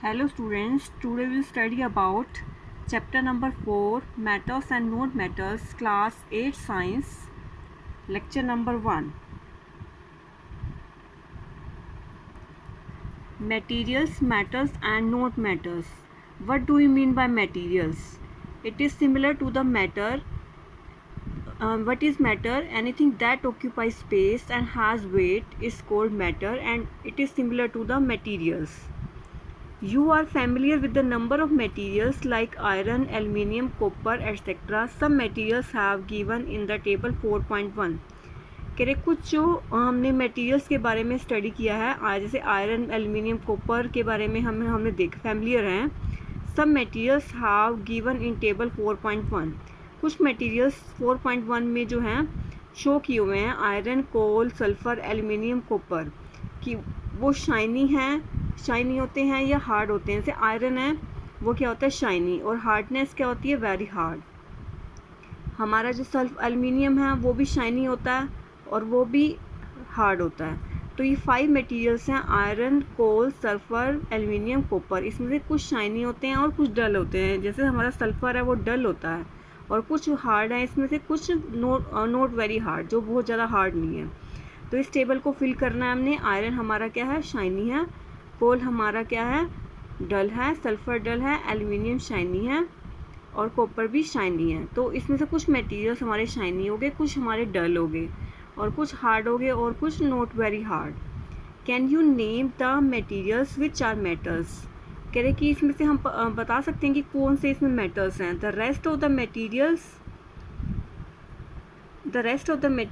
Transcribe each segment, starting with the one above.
Hello students, today we will study about chapter number 4 Metals and Non-Metals, class 8 science, lecture number 1. Materials, metals and non-metals. What do we mean by materials? It is similar to the matter. What is matter? Anything that occupies space and has weight is called matter, and it is similar to the materials. You are familiar with the number of materials like iron, aluminium, copper, etc. Some materials have given in the table 4.1. कह रहे कुछ जो हमने materials के बारे में study किया है आज, जैसे आयरन, एल्युमिनियम, कॉपर के बारे में हमने देख फैमिलियर हैं. सब materials have given in table 4.1. कुछ मटेरियल्स 4.1 में जो हैं शो किए हुए हैं, आयरन, कोल, सल्फ़र, एल्युमिनियम, कॉपर, कि वो शाइनी होते हैं या हार्ड होते हैं. जैसे आयरन है वो क्या होता है, शाइनी, और हार्डनेस क्या होती है, वेरी हार्ड. हमारा जो एल्युमिनियम है वो भी शाइनी होता है और वो भी हार्ड होता है. तो ये 5 मटेरियल्स हैं, आयरन, कोल, सल्फ़र, एल्युमिनियम, कॉपर. इसमें से कुछ शाइनी होते हैं और कुछ डल होते हैं. जैसे हमारा सल्फ़र है वो डल होता है, और कुछ हार्ड है इसमें से, कुछ नॉट वेरी हार्ड, जो बहुत ज़्यादा हार्ड नहीं है. तो इस टेबल को फिल करना है हमने. आयरन हमारा क्या है, शाइनी है. कोल हमारा क्या है, डल है. सल्फ़र डल है. एल्युमिनियम शाइनी है और कॉपर भी शाइनी है. तो इसमें से कुछ मटेरियल्स हमारे शाइनी हो गए, कुछ हमारे डल हो गए, और कुछ हार्ड हो गए, और कुछ not very hard. Can you name the materials which are metals. कह रहे कि इसमें से हम बता सकते हैं कि कौन से इसमें मेटल्स हैं. The rest of the material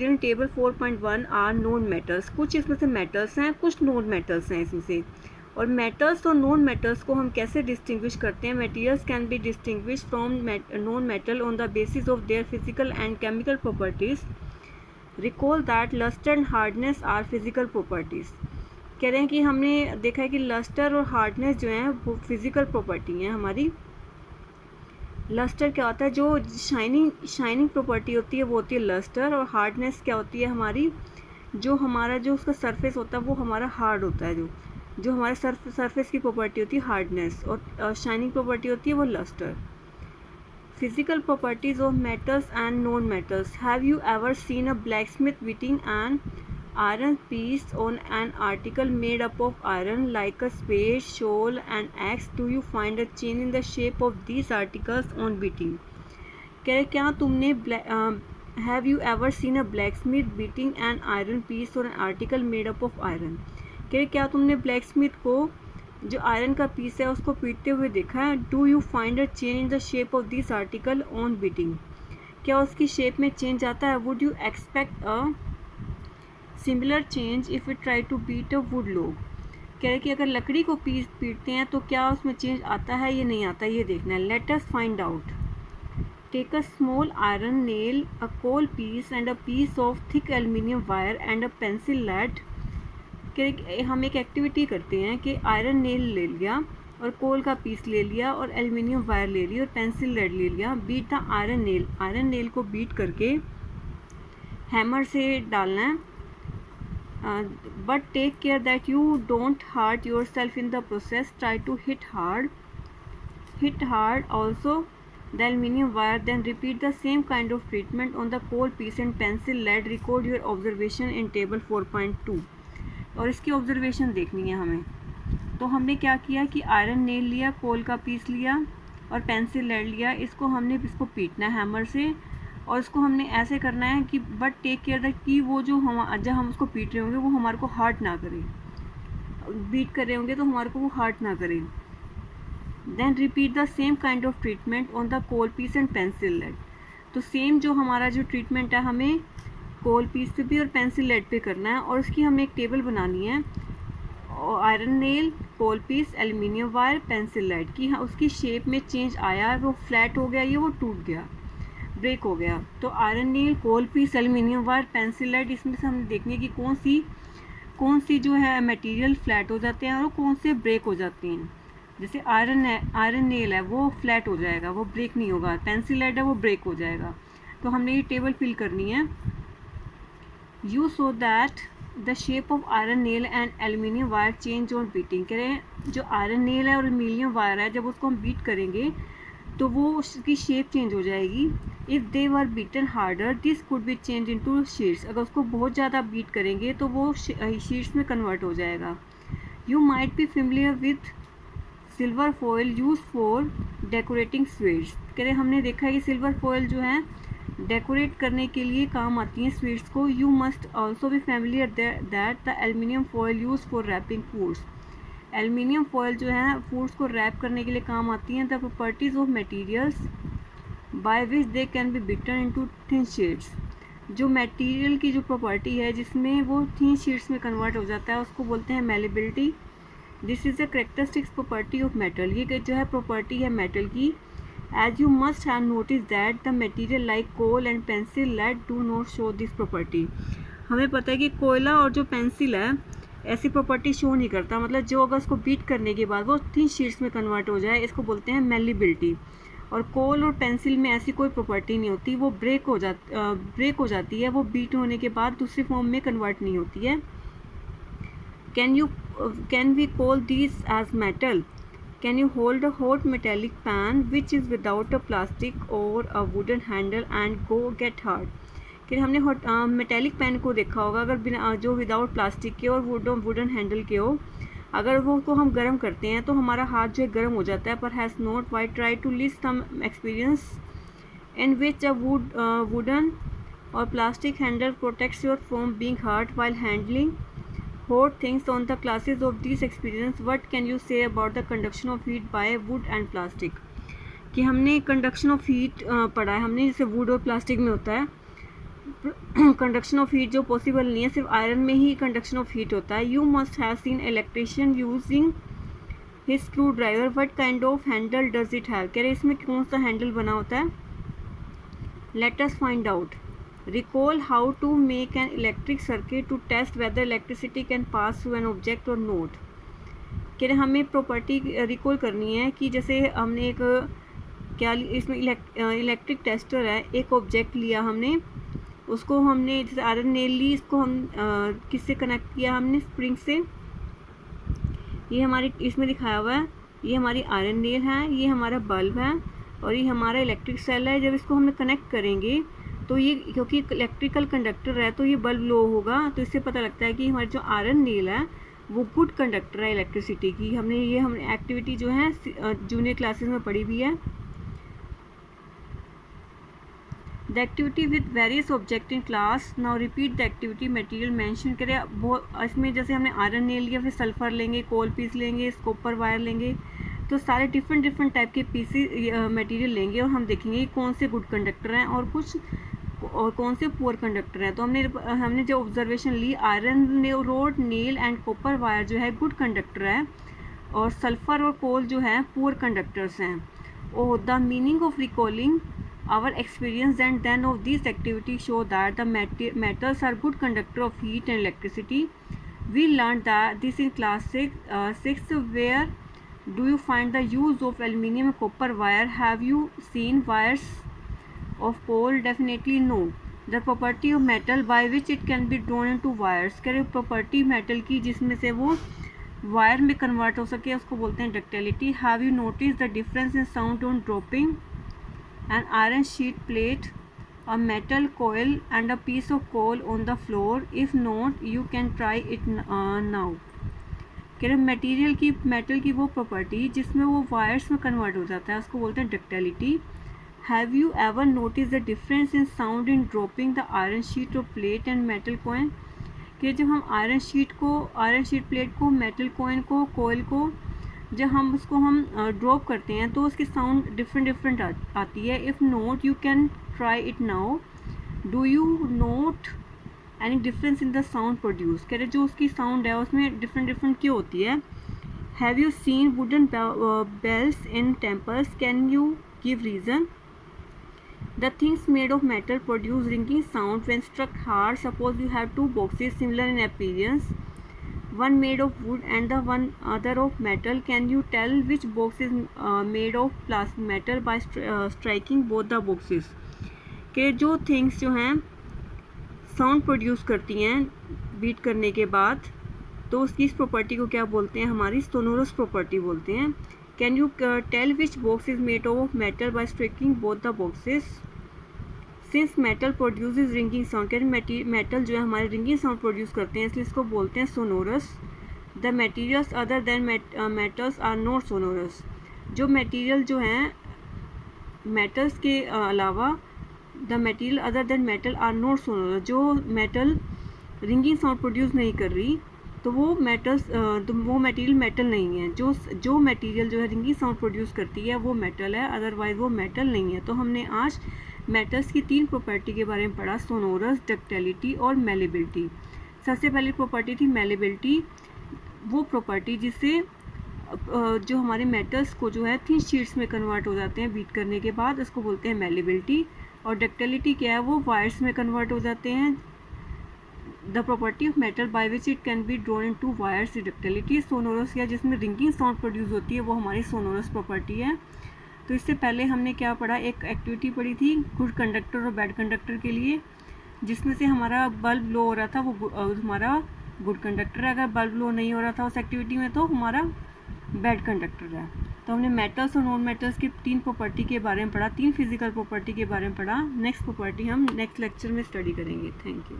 in table 4.1 are non metals. कुछ इसमें से मेटल्स हैं, कुछ नॉन मेटल्स हैं इसमें से. और मेटल्स और नॉन मेटल्स को हम कैसे डिस्टिंग्विश करते हैं. Materials can be distinguish from non metal on the basis of their physical and chemical properties. Recall that luster and hardness are physical properties. कह रहे हैं कि हमने देखा है कि लस्टर और हार्डनेस जो है वो फिजिकल प्रॉपर्टी हैं हमारी. लस्टर क्या होता है, जो शाइनिंग प्रॉपर्टी होती है वो होती है लस्टर. और हार्डनेस क्या होती है हमारी, जो हमारा जो उसका सरफेस होता है वो हमारा हार्ड होता है. जो हमारे सरफेस की प्रॉपर्टी होती है हार्डनेस, और शाइनिंग प्रॉपर्टी होती है वो luster. Physical properties of metals and non metals. Have you ever seen a blacksmith beating an iron piece on an article made up of iron like a spade, shovel and axe? Do you find a change in the shape of these articles on beating? कह रहे क्या तुमने have you ever seen a blacksmith beating an iron piece or an article made up of iron? कह रहे क्या तुमने blacksmith को जो आयरन का पीस है उसको पीटते हुए देखा है. Do you find a change in the shape of this article on beating. क्या उसकी शेप में चेंज आता है. Would you expect a similar change if it try to beat a wood log. कह रहे कि अगर लकड़ी को पीटते हैं तो क्या उसमें चेंज आता है या नहीं आता, ये देखना है. Let us find out. Take a small iron nail, a coal piece and a piece of thick aluminium wire and a pencil lead. हम एक एक्टिविटी करते हैं कि आयरन नेल ले लिया और कोल का पीस ले लिया और एल्युमिनियम वायर ले ली और पेंसिल लेड ले लिया. बीट द आयरन नेल को बीट करके हैमर से डालना है. But take care that you don't hurt yourself in the process. Try to hit hard also the aluminium wire. Then repeat the same kind of treatment on the coal piece and pencil lead. Record your observation in table 4.2. और इसकी observation देखनी है हमें. तो हमने क्या किया कि आयरन नेल लिया, कोल का पीस लिया और पेंसिल लेड लिया. इसको पीटना है हैमर से, और इसको हमने ऐसे करना है कि बट टेक केयर दैट कि वो जो जब हम उसको पीट रहे होंगे वो हमारे को हार्ट ना करे. बीट कर रहे होंगे तो हमारे को वो हार्ट ना करे. Then repeat the same kind of treatment on the coal piece and pencil lead. तो सेम जो हमारा जो ट्रीटमेंट है हमें कोल पीस पे भी और पेंसिल लेड पे करना है. और उसकी हमें एक टेबल बनानी है. Iron nail, coal piece, aluminium wire, pencil lead की उसकी शेप में चेंज आया, वो फ्लैट हो गया या वो टूट गया, ब्रेक हो गया. तो iron nail, coal piece, aluminium wire, pencil lead, इसमें से हम देखने की कौन सी जो है मटेरियल फ्लैट हो जाते हैं और कौन से ब्रेक हो जाते हैं. जैसे आयरन नेल है वो फ्लैट हो जाएगा, वो ब्रेक नहीं होगा. पेंसिल लेड है वो ब्रेक हो जाएगा. तो हमने ये टेबल फिल करनी है. You so that the shape of iron nail and aluminium wire change on beating. कह रहे हैं जो आयरन नेल है और एल्यूमिनियम वायर है, जब उसको हम बीट करेंगे तो वो उसकी शेप चेंज हो जाएगी। If they were beaten harder this could be change into sheets. अगर उसको बहुत ज़्यादा बीट करेंगे तो वो शीट्स में कन्वर्ट हो जाएगा। You might be familiar with silver foil use for decorating sweets. कह रहे हमने देखा है कि सिल्वर फॉयल जो है डेकोरेट करने के लिए काम आती हैं स्वीट्स को। You must also be familiar that the aluminium foil use for wrapping foods. Aluminium foil जो है फूड्स को रैप करने के लिए काम आती हैं। The properties of materials by which they can be beaten into thin sheets. जो मटेरियल की जो प्रॉपर्टी है जिसमें वो थिन शीट्स में कन्वर्ट हो जाता है उसको बोलते हैं malleability. This is a characteristics property of metal. ये जो है प्रॉपर्टी है मेटल की। As you must have notice that the material like coal and pencil lead do not show this property. हमें पता है कि कोयला और जो पेंसिल है ऐसी प्रॉपर्टी शो नहीं करता, मतलब जो अगर उसको बीट करने के बाद वो थिन शीट्स में कन्वर्ट हो जाए, इसको बोलते हैं मेलिबिलिटी। और कोल और पेंसिल में ऐसी कोई प्रॉपर्टी नहीं होती, वो ब्रेक हो जाती है, वो बीट होने के बाद दूसरी फॉर्म में कन्वर्ट नहीं होती है। Can we call these as metal? Can you hold a hot metallic pan which is without a plastic or a wooden handle and go get hard? कि हमने हॉट मेटेलिक पैन को देखा होगा, अगर बिना जो विदाउट प्लास्टिक के और वुडन हैंडल के हो, अगर वो को हम गर्म करते हैं तो हमारा हाथ जो है गर्म हो जाता है। पर has not why try to list some experience in which a wooden or plastic handle protects your from being hurt while handling hot things on the classes of these experience. What can you say about the conduction of heat by wood and plastic? कि हमने conduction of heat पढ़ा है हमने, जैसे would और plastic में होता है कंडक्शन ऑफ हीट जो पॉसिबल नहीं है, सिर्फ आयरन में ही कंडक्शन ऑफ हीट होता है। You must have seen electrician using his screw driver. What kind of Henle does it have. कह रहे इसमें कौन सा हैंडल बना होता है। Let us find out. Recall how to make an electric circuit to test whether electricity can pass through an object or not। कह रहे हमें प्रॉपर्टी रिकॉल करनी है कि जैसे हमने एक क्या इसमें इलेक्ट्रिक टेस्टर है, एक ऑब्जेक्ट लिया हमने, उसको हमने जैसे आयरन नेल ली, इसको हम किससे कनेक्ट किया हमने, स्प्रिंग से। ये हमारी इसमें दिखाया हुआ है, ये हमारी आयरन नेल है, ये हमारा बल्ब है और ये हमारा इलेक्ट्रिक सेल है। जब इसको हमने कनेक्ट करेंगे तो ये क्योंकि इलेक्ट्रिकल कंडक्टर है तो ये बल्ब लो होगा, तो इससे पता लगता है कि हमारी जो आयरन नेल है वो गुड कंडक्टर है इलेक्ट्रिसिटी की। हमने एक्टिविटी जो है जूनियर क्लासेस में पढ़ी भी है। The activity with various object in class. Now repeat the activity material mention करें। वो इसमें जैसे हमने आयरन नेल लिया, फिर सल्फर लेंगे, कोल पीस लेंगे, कॉपर वायर लेंगे, तो सारे डिफरेंट टाइप के पीसेस मटेरियल लेंगे और हम देखेंगे कौन से गुड कंडक्टर हैं और कौन से पुअर कंडक्टर हैं। तो हमने जो ऑब्जर्वेशन ली, iron rod, nail and copper wire जो है गुड कंडक्टर है और सल्फर और कोल जो है पुअर कंडक्टर्स हैं। और the meaning of recalling our experience and then of this activity show that the metals are good conductor of heat and electricity. We learn that this in class 6 where do you find the use of aluminium and copper wire? Have you seen wires of coal? Definitely no. The property of metal by which it can be drawn into wires। कह रहे property metal की जिसमें से वो wire में convert हो सके उसको बोलते हैं ductility. Have you noticed the difference in sound on dropping an iron sheet plate, a metal coil and a piece of coal on the floor? If not, you can try it now। कह रहे metal की वो property जिसमें वो wires में convert हो जाता है उसको बोलते हैं ductility. Have you ever notice the difference in sound in dropping the iron sheet और प्लेट एंड मेटल कॉइन। कि जब हम आयरन शीट प्लेट को, मेटल कॉइन को, कोयल को जब हम ड्रॉप करते हैं तो उसकी साउंड डिफरेंट आती है। If note you can try it now. Do you note any difference in the sound produce. कह रहे जो उसकी साउंड है उसमें डिफरेंट क्यों होती है। Have you seen wooden bells in temples. Can you give reason. The things made of metal produce ringing sound when struck hard. Suppose you have two boxes similar in appearance, one made of wood and the one other of metal. Can you tell which box is made of plastic metal by striking both the boxes. के जो things जो हैं sound produce करती हैं beat करने के बाद, तो उसकी इस प्रॉपर्टी को क्या बोलते हैं, हमारी सोनोरस प्रॉपर्टी बोलते हैं। Can you tell which box is made of metal by striking both the boxes. Since metal produces ringing sound, can metal जो है हमारे रिंगिंग साउंड प्रोड्यूस करते हैं, इसलिए इसको बोलते हैं sonorous. The materials other than metals are not sonorous. जो मटेरियल जो हैं मेटल्स के अलावा, the material other than metal are not sonorous, जो मेटल रिंगिंग साउंड प्रोड्यूस नहीं कर रही तो वो मटेरियल मेटल नहीं है। जो मटेरियल जो है रिंगिंग साउंड प्रोड्यूस करती है वो मेटल है, अदरवाइज वो मेटल नहीं है। तो हमने आज मेटल्स की 3 प्रॉपर्टी के बारे में पढ़ा, सोनोरस, डक्टिलिटी और मेलेबिलिटी। सबसे पहली प्रॉपर्टी थी मेलेबिलिटी, वो प्रॉपर्टी जिससे जो हमारे मेटल्स को जो है थिन शीट्स में कन्वर्ट हो जाते हैं बीट करने के बाद, उसको बोलते हैं मेलेबिलिटी। और डक्टिलिटी क्या है, वो वायर्स में कन्वर्ट हो जाते हैं। The property of metal by which it can be drawn in to wires ductility. Sonorous या जिसमें रिंगिंग साउंड प्रोड्यूस होती है वो हमारी सोनोरस प्रॉपर्टी है। तो इससे पहले हमने क्या पढ़ा, एक एक्टिविटी पढ़ी थी गुड कंडक्टर और बैड कंडक्टर के लिए, जिसमें से हमारा बल्ब ब्लो हो रहा था वो हमारा गुड कंडक्टर है, अगर बल्ब ब्लो नहीं हो रहा था उस एक्टिविटी में तो हमारा बैड कंडक्टर है। तो हमने मेटल्स और नॉन मेटल्स की 3 प्रॉपर्टी के बारे में पढ़ा, 3 फिजिकल प्रॉपर्टी के बारे में पढ़ा। नेक्स्ट प्रॉपर्टी हम नेक्स्ट लेक्चर में स्टडी करेंगे। Thank you.